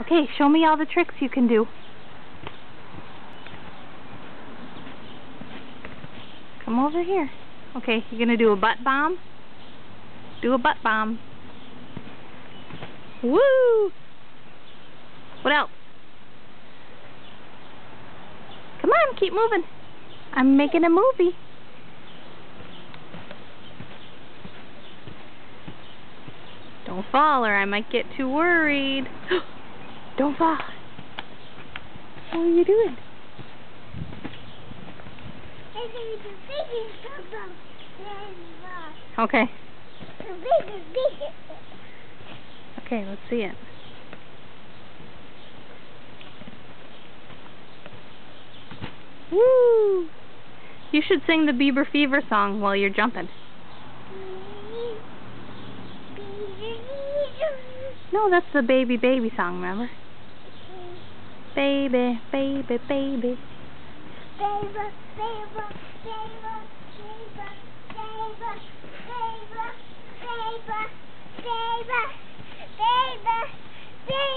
Okay, show me all the tricks you can do. Come over here. Okay, you're gonna do a butt bomb? Do a butt bomb. Woo! What else? Come on, keep moving. I'm making a movie. Don't fall or I might get too worried. Don't fall. What are you doing? Okay. Okay, let's see it. Woo! You should sing the Bieber Fever song while you're jumping. No, that's the baby song, remember? Baby, baby, baby. Baby, baby, baby, baby, baby, baby, baby, baby.